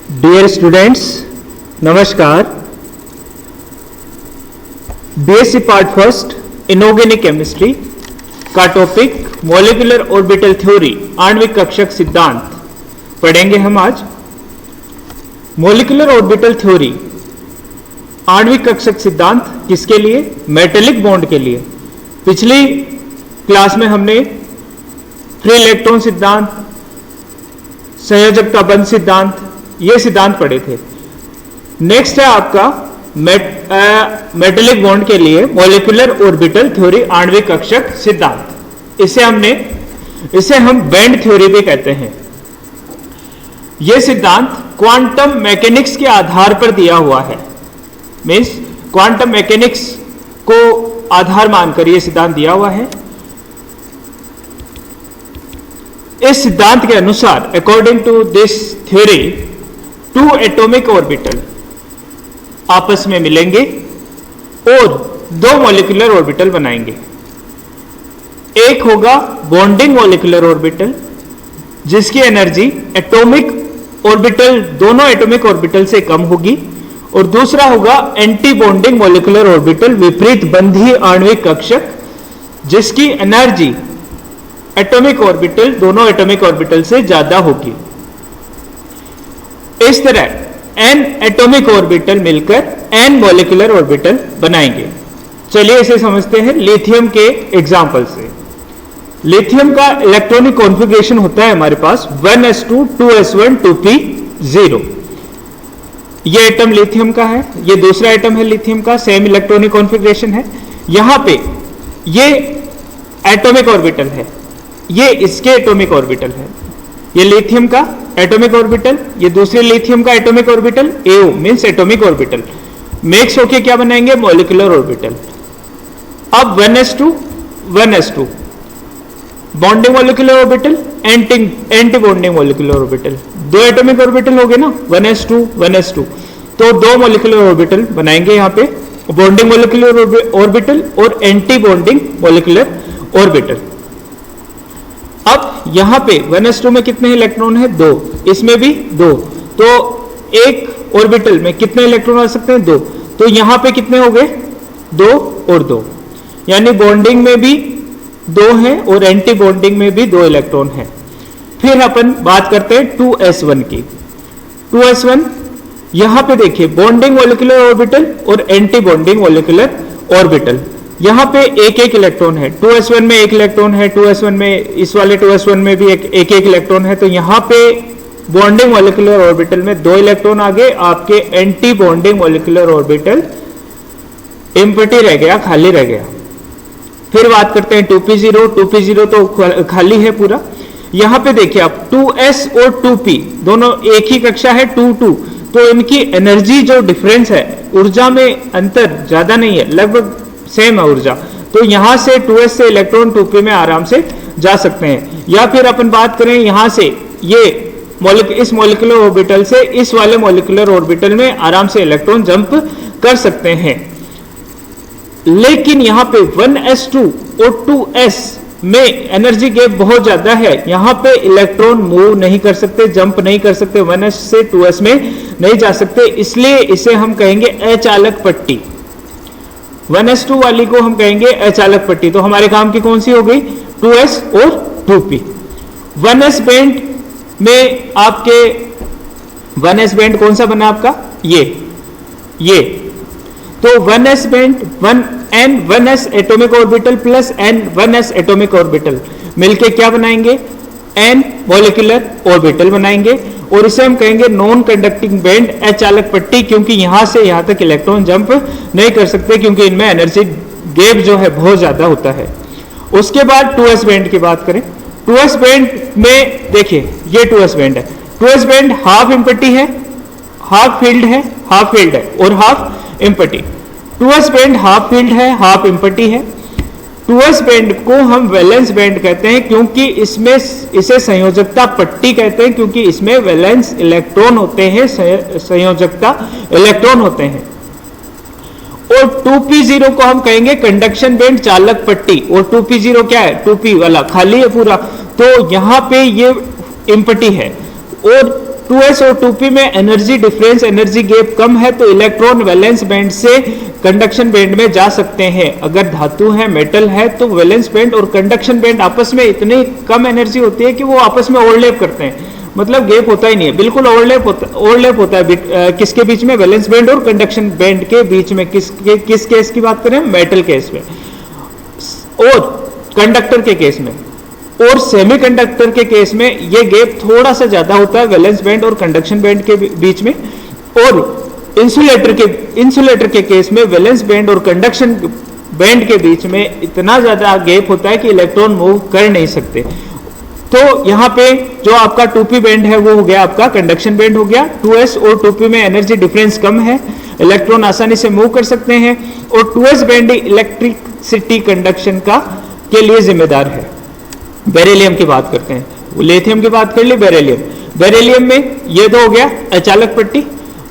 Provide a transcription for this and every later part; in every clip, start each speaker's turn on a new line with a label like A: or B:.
A: Dear students, नमस्कार। BSc part first inorganic chemistry का topic molecular orbital theory आणविक कक्षक सिद्धांत पढ़ेंगे हम आज। मॉलिक्यूलर ऑर्बिटल थ्योरी आणविक कक्षक सिद्धांत किसके लिए? मेटेलिक बॉन्ड के लिए। पिछली क्लास में हमने फ्री इलेक्ट्रॉन सिद्धांत, संयोजकता बंध सिद्धांत, ये सिद्धांत पढ़े थे। नेक्स्ट है आपका मेटेलिक बॉन्ड के लिए मॉलिक्यूलर ऑर्बिटल थ्योरी आणविक कक्षक सिद्धांत। इसे हम बैंड थ्योरी भी कहते हैं। यह सिद्धांत क्वांटम मैकेनिक्स के आधार पर दिया हुआ है। मींस क्वांटम मैकेनिक्स को आधार मानकर यह सिद्धांत दिया हुआ है। इस सिद्धांत के अनुसार according to this theory, two atomic orbital आपस में मिलेंगे और दो मॉलिक्यूलर ऑर्बिटल बनाएंगे। एक होगा बॉन्डिंग मॉलिक्यूलर ऑर्बिटल, जिसकी एनर्जी एटॉमिक ऑर्बिटल, दोनों एटॉमिक ऑर्बिटल से कम होगी, और दूसरा होगा एंटी बॉन्डिंग मॉलिक्यूलर ऑर्बिटल, विपरीत बंधी आणविक कक्षक, जिसकी एनर्जी एटॉमिक ऑर्बिटल, दोनों एटॉमिक ऑर्बिटल से ज्यादा होगी। इस तरह n एटॉमिक ऑर्बिटल मिलकर n मॉलिक्यूलर ऑर्बिटल बनाएंगे। चलिए इसे समझते हैं लिथियम के एग्जांपल से। लिथियम का इलेक्ट्रॉनिक कॉन्फ़िगरेशन होता है हमारे पास 1s2 2s1 2p0। ये एटम लिथियम का है, ये दूसरा एटम है लिथियम का, सेम इलेक्ट्रॉनिक कॉन्फ़िगरेशन है। यहां पे ये एटॉमिक ऑर्बिटल है, ये इसके एटॉमिक ऑर्बिटल है। ये लिथियम का एटॉमिक ऑर्बिटल, ये दूसरे लिथियम का atomic orbital, AO means atomic orbital, mix होके क्या बनाएंगे? Molecular orbital. अब 1s2 1s2 bonding molecular orbital, anti bonding molecular orbital, दो एटॉमिक ऑर्बिटल हो गए ना, 1s2 1s2, तो दो मॉलिक्यूलर ऑर्बिटल बनाएंगे यहाँ पे, बॉन्डिंग मॉलिक्यूलर ऑर्बिटल और एंटी बॉन्डिंग मॉलिक्यूलर ऑर्बिटल। अब यहां पे 1s2 में कितने इलेक्ट्रॉन है? 2, इसमें भी 2, तो एक ऑर्बिटल में कितने इलेक्ट्रॉन आ सकते हैं? 2, तो यहां पे कितने हो गए? 2 और 2, यानी बॉन्डिंग में भी 2 हैं और एंटी बॉन्डिंग में भी 2 इलेक्ट्रॉन हैं। फिर अपन बात करते हैं 2s1 की। 2s1 यहां पे देखिए बॉन्डिंग मॉलिक्यूलर ऑर्बिटल और एंटी बॉन्डिंग मॉलिक्यूलर ऑर्बिटल, यहां पे एक एक इलेक्ट्रॉन है। 2s1 में एक इलेक्ट्रॉन है, 2s1 में, इस वाले 2s1 में भी एक एक इलेक्ट्रॉन है, तो यहां पे बॉन्डिंग मॉलिक्यूलर ऑर्बिटल में 2 इलेक्ट्रॉन आ गए। आपके anti bonding molecular orbital empty रह गया, खाली रह गया। फिर बात करते हैं 2p0। 2p0 तो खाली है पूरा। यहां पे देखिए आप 2s और 2p दोनों एक ही कक्षा है, 2 तो इनकी एनर्जी जो डिफरेंस है, ऊर्जा में अंतर ज्यादा नहीं है, लगभग सेम है ऊर्जा, तो यहां से 2s से इलेक्ट्रॉन 2p में आराम से जा सकते हैं। या फिर अपन बात करें यहां से ये इस मॉलिक्यूलर ऑर्बिटल से इस वाले मॉलिक्यूलर ऑर्बिटल में आराम से इलेक्ट्रॉन जंप कर सकते हैं। लेकिन यहां पे 1s2 और 2s में एनर्जी गैप बहुत ज्यादा है, यहां पे इलेक्ट्रॉन मूव नहीं कर सकते, जंप नहीं कर सकते, 1s से 2s में नहीं जा सकते, इसलिए इसे हम कहेंगे अचालक पट्टी। 1s2 वाली को हम कहेंगे अचालक पट्टी। तो हमारे काम की कौन सी हो गई? 2s और 2p। 1s बैंड में आपके 1s बैंड कौन सा बना आपका? ये तो 1s band 1s atomic orbital plus n1s atomic orbital मिलके क्या बनाएंगे? n मॉलिक्यूलर ऑर्बिटल बनाएंगे, और इसे हम कहेंगे नॉन कंडक्टिंग बैंड, अचालक पट्टी, क्योंकि यहां से यहां तक इलेक्ट्रॉन जंप नहीं कर सकते, क्योंकि इनमें एनर्जी गैप जो है बहुत ज्यादा होता है। उसके बाद 2s बैंड की बात करें। 2s बैंड में देखिए ये 2s बैंड है। 2s बैंड हाफ एम्प्टी है, हाफ फील्ड है, और half empty. 2s band half field है, हाफ एम्प्टी है। 2s बैंड को हम वैलेंस बैंड कहते हैं, क्योंकि इसमें इसे संयोजकता पट्टी कहते हैं, क्योंकि इसमें वैलेंस इलेक्ट्रॉन होते हैं, संयोजकता इलेक्ट्रॉन होते हैं। और 2p0 को हम कहेंगे कंडक्शन बैंड, चालक पट्टी। और 2p0 क्या है? 2p वाला खाली है पूरा, तो यहां पे ये एम्प्टी है। और 2s और 2p में एनर्जी डिफरेंस, एनर्जी गैप कम है तो इलेक्ट्रॉन वैलेंस बैंड से कंडक्शन बैंड में जा सकते हैं। अगर धातु है, मेटल है, तो वैलेंस बैंड और कंडक्शन बैंड आपस में इतनी कम एनर्जी होती है कि वो आपस में ओवरलैप करते हैं, मतलब गैप होता ही नहीं है, बिल्कुल ओवरलैप होता है किसके बीच में, वैलेंस बैंड और कंडक्शन बैंड के बीच में। किस केस की बात करें, मेटल केस में और कंडक्टर के केस में। और सेमीकंडक्टर के केस में ये गैप थोड़ा सा ज्यादा होता है वैलेंस बैंड और कंडक्शन बैंड के बीच में। और इंसुलेटर के केस में वैलेंस बैंड और कंडक्शन बैंड के बीच में इतना ज्यादा गैप होता है कि इलेक्ट्रॉन मूव कर नहीं सकते। तो यहाँ पे जो आपका 2p बैंड है वो हो गया आपका कंडक्शन बैंड हो गया। 2s और 2p में एनर्जी डिफरेंस कम है, इलेक्ट्रॉन आसानी से मूव कर सकते हैं। और 2s बैंड इलेक्ट्रिसिटी कंडक्शन का के लिए जिम्मेदार है। बेरिलियम की बात करते हैं, लिथियम की बात कर ली, बेरिलियम में ये तो हो गया अचालक पट्टी।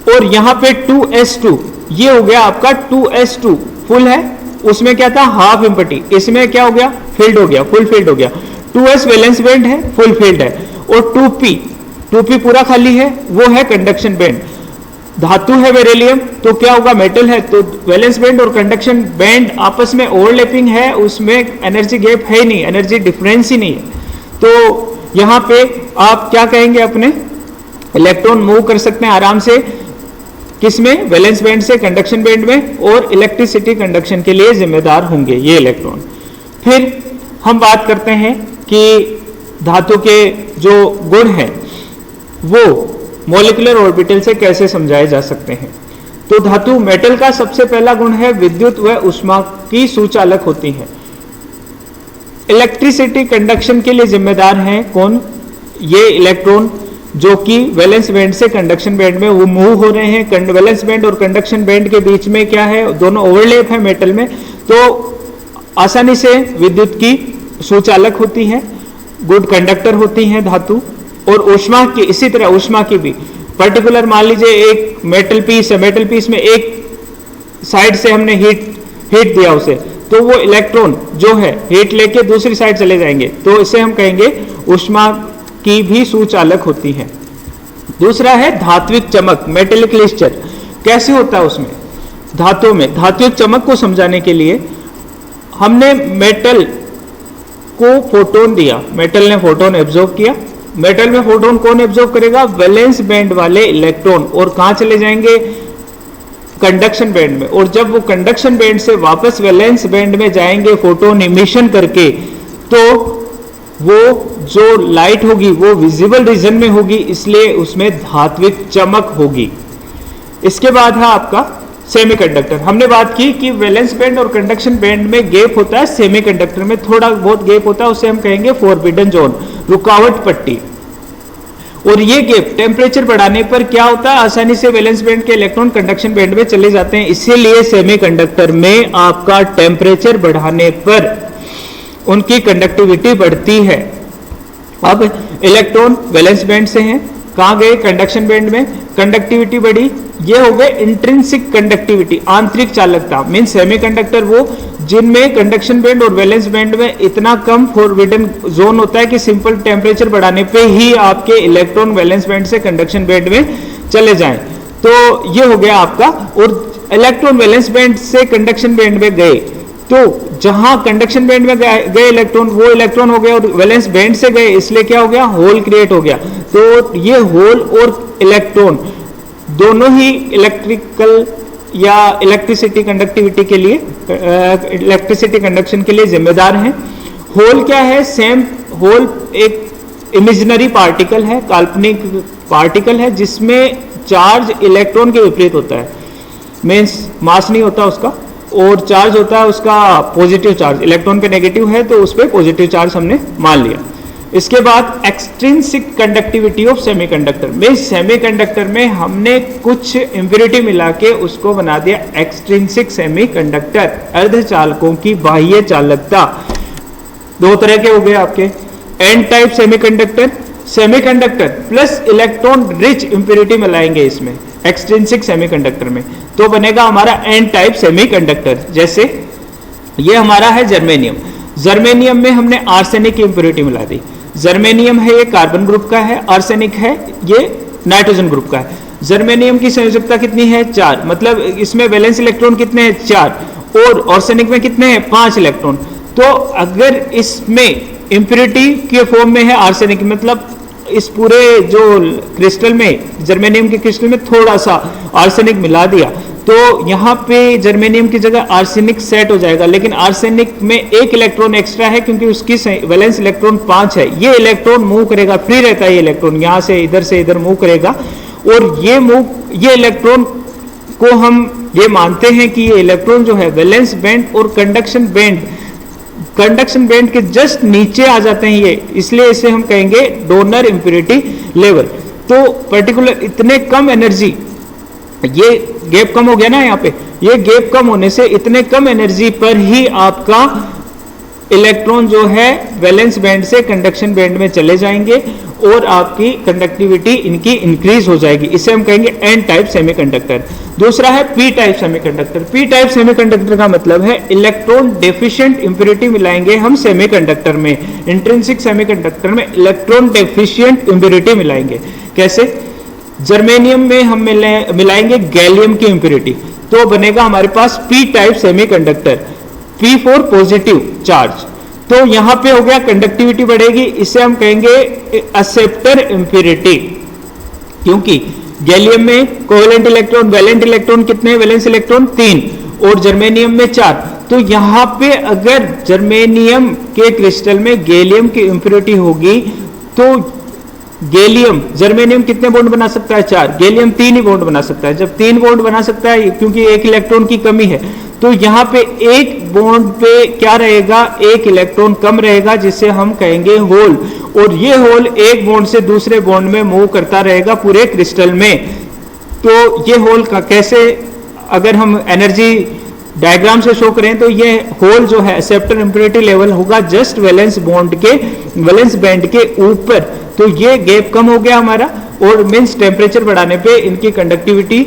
A: और यहाँ पे 2s2 ये हो गया आपका 2s2 फुल है, उसमें क्या था हाफ एम्प्टी, इसमें क्या हो गया फील्ड हो गया, फुल फील्ड हो गया। 2s वैलेंस बैंड है, फुल फील्ड है। और 2p पूरा खाली है, वो है कंडक्शन बैंड। धातु है बेरिलियम तो क्या होगा, मेटल है तो वैलेंस बैंड और कंडक्शन बैंड आपस में ओवरलैपिंग है, उसमें एनर्जी गैप है ही नहीं, एनर्जी डिफरेंस ही नहीं है। तो यहां पे आप क्या कहेंगे, अपने इलेक्ट्रॉन मूव कर सकते हैं आराम से, किसमें, वैलेंस बैंड से कंडक्शन बैंड में, और इलेक्ट्रिसिटी कंडक्शन के लिए जिम्मेदार होंगे ये इलेक्ट्रॉन। फिर हम बात करते हैं कि धातु के जो गुण हैं वो मॉलिक्यूलर ऑर्बिटल से कैसे समझाए जा सकते हैं। तो धातु मेटल का सबसे पहला गुण है विद्युत व ऊष्मा की सुचालक होती है। इलेक्ट्रिसिटी कंडक्शन के लिए जिम्मेदार हैं कौन, ये इलेक्ट्रॉन जो कि वैलेंस बैंड से कंडक्शन बैंड में वो मूव हो रहे हैं। वैलेंस बैंड और कंडक्शन बैंड के बीच में क्या है, दोनों ओवरलैप है मेटल में, तो आसानी से विद्युत की सुचालक होती है, गुड कंडक्टर होती है धातु। और ऊष्मा की, इसी तरह ऊष्मा की भी पर्टिकुलर, मान लीजिए एक मेटल पीस है, मेटल पीस में एक साइड से हमने हीट दिया उसे, तो वो इलेक्ट्रॉन जो है हीट लेके दूसरी साइड चले जाएंगे, तो इसे हम कहेंगे ऊष्मा की भी सुचालक होती है। दूसरा है धात्विक चमक, मेटेलिक लिस्टर, कैसे होता है उसमें, धातु में धात्विक चमक को समझाने के लिए हमने मेटल को फोटोन दिया, मेटल ने फोटोन एब्जॉर्ब किया। मेटल में फोटोन कौन एब्जॉर्ब करेगा, वैलेंस बैंड वाले इलेक्ट्रॉन, और कहां चले जाएंगे, कंडक्शन बैंड में। और जब वो कंडक्शन बैंड से वापस वैलेंस बैंड में जाएंगे फोटोन इमिशन करके, तो वो जो लाइट होगी वो विजिबल रीजन में होगी, इसलिए उसमें धात्विक चमक होगी। इसके बाद है आपका सेमीकंडक्टर। हमने बात की कि वैलेंस बैंड और कंडक्शन बैंड में गैप होता है, सेमीकंडक्टर में थोड़ा बहुत गैप होता है, उसे हम कहेंगे फॉरबिडन जोन, रुकावट पट्टी। और ये गैप टेम्परेचर बढ़ाने पर क्या होता है, आसानी से वैलेंस बैंड के इलेक्ट्रॉन कंडक्शन बैंड में चले जाते हैं। इसीलिए सेमीकंडक्टर में आपका टेम्परेचर बढ़ाने पर उनकी कंडक्टिविटी बढ़ती है। अब इलेक्ट्रॉन वैलेंस बैंड से हैं, कहां गए, कंडक्शन बैंड में, कंडक्टिविटी बढ़ी, ये हो गए इंट्रिंसिक कंडक्टिविटी, आंतरिक चालकता। मीन सेमीकंडक्टर वो जिनमें कंडक्शन बैंड और वैलेंस बैंड में इतना कम फॉरबिडन जोन होता है कि सिंपल टेम्परेचर बढ़ाने पे ही आपके इलेक्ट्रॉन वैलेंस बैंड से कंडक्शन बैंड में चले जाएं। तो ये हो गया आपका। और इलेक्ट्रॉन वैलेंस बैंड से कंडक्शन बैंड में गए, तो जहां कंडक्शन बैंड में गए इलेक्ट्रॉन, वो इलेक्ट्रॉन हो गया, और वैलेंस बैंड से गए, इसलिए क्या हो गया, होल क्रिएट हो गया। तो ये होल और इलेक्ट्रॉन दोनों ही इलेक्ट्रिकल या इलेक्ट्रिसिटी कंडक्टिविटी के लिए, इलेक्ट्रिसिटी कंडक्शन के लिए जिम्मेदार हैं। होल क्या है, सेम होल एक इमेजिनरी पार्टिकल है, काल्पनिक पार्टिकल है, जिसमें चार्ज इलेक्ट्रॉन के विपरीत होता है। मीन्स मास नहीं होता उसका, और चार्ज होता है उसका पॉजिटिव चार्ज, इलेक्ट्रॉन पे नेगेटिव है तो उस पर पॉजिटिव चार्ज हमने मान लिया। इसके बाद एक्सट्रिंसिक कंडक्टिविटी ऑफ सेमीकंडक्टर में, सेमीकंडक्टर में हमने कुछ इंप्योरिटी मिला के उसको बना दिया एक्सट्रिंसिक सेमीकंडक्टर। अर्धचालकों की बाह्य चालकता दो तरह के हो गए आपके, N type semiconductor, semiconductor plus electron rich impurity मिलाएंगे इसमें एक्सट्रिंसिक सेमीकंडक्टर में, तो बनेगा हमारा एन टाइप सेमीकंडक्टर। जैसे ये हमारा है जर्मेनियम, जर्मेनियम में हमने आर्सेनिक की इंप्योरिटी मिला दी। जर्मेनियम है ये कार्बन ग्रुप का है, आर्सेनिक है ये नाइट्रोजन ग्रुप का है। जर्मेनियम की संयोजकता कितनी है 4, मतलब इसमें वैलेंस इलेक्ट्रॉन कितने हैं 4, और आर्सेनिक में कितने हैं 5 इलेक्ट्रॉन। तो अगर इसमें इंप्योरिटी के फॉर्म में है आर्सेनिक, मतलब इस पूरे जो क्रिस्टल में, जर्मेनियम के क्रिस्टल में थोड़ा सा आर्सेनिक मिला दिया, तो यहाँ पे जर्मेनियम की जगह आर्सेनिक सेट हो जाएगा, लेकिन आर्सेनिक में एक इलेक्ट्रॉन एक्स्ट्रा है क्योंकि उसकी वैलेंस इलेक्ट्रॉन 5 है। ये इलेक्ट्रॉन मूव करेगा, फ्री रहता है ये इलेक्ट्रॉन, यहाँ से इधर मूव करेगा, और ये इलेक्ट्रॉन को हम ये मानते हैं कि ये इलेक्ट्रॉन जो है वैलेंस बैंड और कंडक्शन बैंड के जस्ट नीचे आ जाते हैं ये, इसलिए इसे हम कहेंगे डोनर इंप्योरिटी लेवल। तो पर्टिकुलर इतने कम एनर्जी, ये गैप कम हो गया ना यहाँ पे, ये गैप कम होने से इतने कम एनर्जी पर ही आपका इलेक्ट्रॉन जो है वैलेंस बैंड से कंडक्शन बैंड में चले जाएंगे और आपकी कंडक्टिविटी इनकी इंक्रीज हो जाएगी। इसे हम कहेंगे एन टाइप सेमीकंडक्टर। दूसरा है P type semiconductor. P type semiconductor का मतलब है इलेक्ट्रॉन डेफिशिएंट इंप्योरिटी मिलाएंगे हम सेमीकंडक्टर में, इंट्रिंसिक सेमीकंडक्टर में इलेक्ट्रॉन डेफिशिएंट इंप्योरिटी मिलाएंगे। कैसे? जर्मेनियम में हम मिलाएंगे गैलियम की इंप्योरिटी, तो बनेगा हमारे पास P type semiconductor, P for positive charge. तो यहां पे हो गया कंडक्टिविटी बढ़ेगी, इसे हम कहेंगे एक्सेप्टर इंप्योरिटी, क्योंकि गैलियम में कोवेलेंट इलेक्ट्रॉन, वैलेंट इलेक्ट्रॉन कितने, वैलेंस इलेक्ट्रॉन 3 और जर्मेनियम में 4। तो यहां पे अगर जर्मेनियम के क्रिस्टल में गैलियम की इंप्योरिटी होगी तो गैलियम, जर्मेनियम कितने बॉन्ड बना सकता है 4, गैलियम 3 ही बॉन्ड बना सकता है। जब 3 बॉन्ड बना सकता है क्योंकि एक इलेक्ट्रॉन की कमी है, तो यहां पे एक बॉन्ड पे क्या रहेगा, एक इलेक्ट्रॉन कम रहेगा, जिसे हम कहेंगे होल, और ये होल एक बॉन्ड से दूसरे बॉन्ड में मूव करता रहेगा पूरे क्रिस्टल में। तो ये होल का कैसे, अगर हम एनर्जी डायग्राम से शो करें तो ये होल जो है एक्सेप्टर इंप्योरिटी लेवल होगा जस्ट वैलेंस बॉन्ड के, वैलेंस बैंड के ऊपर। तो ये गैप कम हो गया हमारा, और मींस टेम्परेचर बढ़ाने पे इनकी कंडक्टिविटी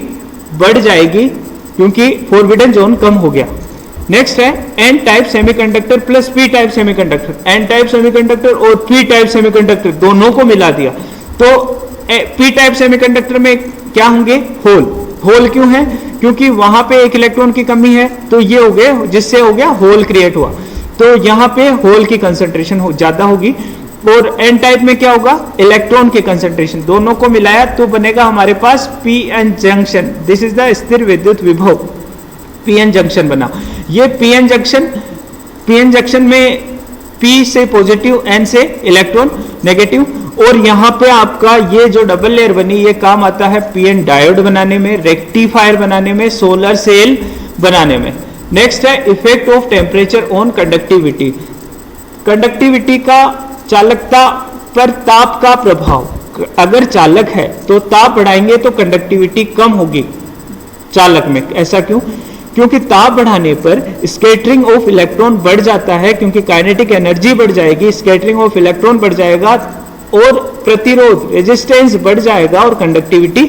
A: बढ़ जाएगी क्योंकि फॉरबिडन जोन कम हो गया। नेक्स्ट है N type semiconductor plus P type semiconductor. N type semiconductor और पी टाइप सेमीकंडक्टर दोनों को मिला दिया, तो पी टाइप सेमीकंडक्टर में क्या होंगे, होल। होल क्यों है, क्योंकि वहां पे एक इलेक्ट्रॉन की कमी है, तो ये हो गया, जिससे हो गया होल क्रिएट हुआ, तो यहां पे होल की कंसंट्रेशन ज्यादा होगी। और एन टाइप में क्या होगा, इलेक्ट्रॉन की कंसंट्रेशन, दोनों को मिलाया तो बनेगा हमारे पास P N junction. This is the स्थिर विद्युत विभव, पी एन जंक्शन बना। ये पी एन जंक्शन में पी से पॉजिटिव, एन से इलेक्ट्रॉन नेगेटिव, और यहां पे आपका ये जो डबल लेयर बनी ये काम आता है पीएन डायोड बनाने में, रेक्टिफायर बनाने में, सोलर सेल बनाने में। नेक्स्ट है effect of temperature on conductivity. Conductivity का चालकता पर ताप का प्रभाव, अगर चालक है तो ताप बढ़ाएंगे तो कंडक्टिविटी कम होगी चालक में। ऐसा क्यों? क्योंकि ताप बढ़ाने पर स्कैटरिंग ऑफ इलेक्ट्रॉन बढ़ जाता है, क्योंकि काइनेटिक एनर्जी बढ़ जाएगी, स्कैटरिंग ऑफ इलेक्ट्रॉन बढ़ जाएगा और प्रतिरोध रेजिस्टेंस बढ़ जाएगा और कंडक्टिविटी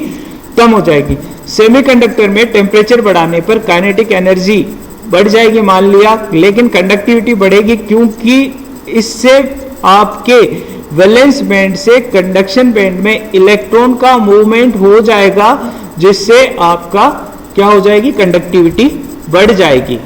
A: कम हो जाएगी। सेमीकंडक्टर में टेम्परेचर बढ़ाने पर काइनेटिक एनर्जी बढ़ जाएगी मान लिया, लेकिन कंडक्टिविटी बढ़ेगी क्योंकि इससे आपके वैलेंस बैंड से कंडक्शन बैंड में इलेक्ट्रॉन का मूवमेंट हो जाएगा, जिससे आपका क्या हो जाएगी, कंडक्टिविटी बढ़ जाएगी।